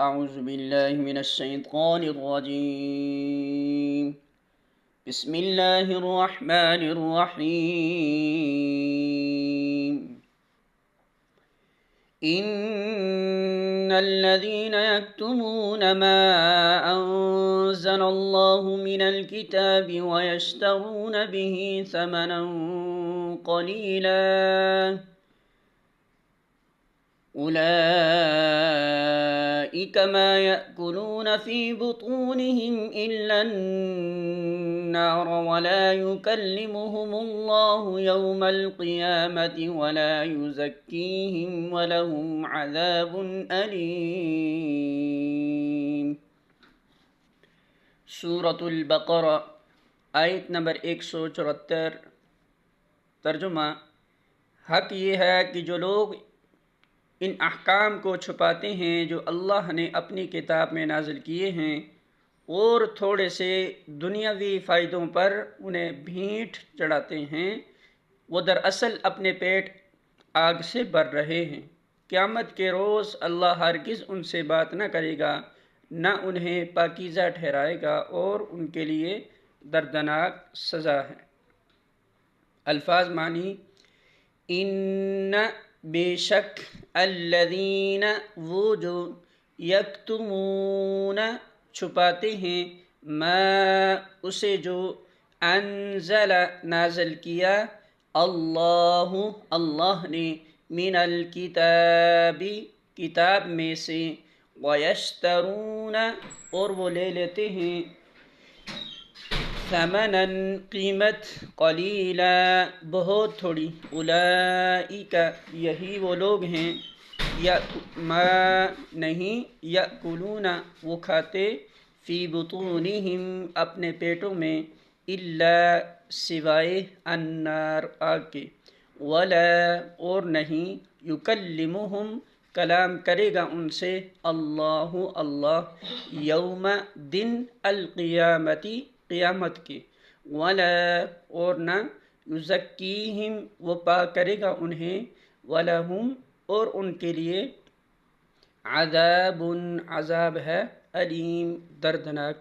أعوذ بالله من الشيطان الرجيم. بسم الله الرحمن الرحيم. إن الذين يكتمون ما أنزل الله من الكتاب ويشترون به ثمنا قليلا أولئك ما يأكلون في بطونهم إلا النار ولا يكلمهم الله يوم القيامة ولا يزكيهم ولهم عذاب أليم. سورة البقرہ آیت نمبر 174. ترجمہ: حق یہ ہے کہ جو لوگ ان احکام کو چھپاتے ہیں جو اللہ نے اپنی کتاب میں نازل کیے ہیں اور تھوڑے سے دنیاوی فائدوں پر انہیں بھیٹ چڑھاتے ہیں، وہ دراصل اپنے پیٹ آگ سے بھر رہے ہیں. قیامت کے روز اللہ ہرگز ان سے بات نہ کرے گا، نہ انہیں پاکیزہ ٹھہرائے گا اور ان کے لیے دردناک سزا ہے. الفاظ معنی: ان بے شک، الذین وہ جو، یکتمون چھپاتے ہیں، ما اسے جو، انزل نازل کیا، اللہ نے، من الکتاب کتاب میں سے، ویشترون اور وہ لے لیتے ہیں، ثمنا قیمت، قلیلا بہت تھوڑی، اولئک یہی وہ لوگ ہیں، ما نہیں، یأکلون وہ کھاتے، فی بطونہم اپنے پیٹوں میں، الا سوائے، النار آگ کے، ولا اور نہیں، یکلمہم کلام کرے گا ان سے، اللہ یوم دن، القیامتی قیامت کے، ولا اور نہ، یزکیہم وہ پاک کرے گا انہیں، ولہم اور ان کے لیے، عذاب عذاب ہے، علیم دردناک.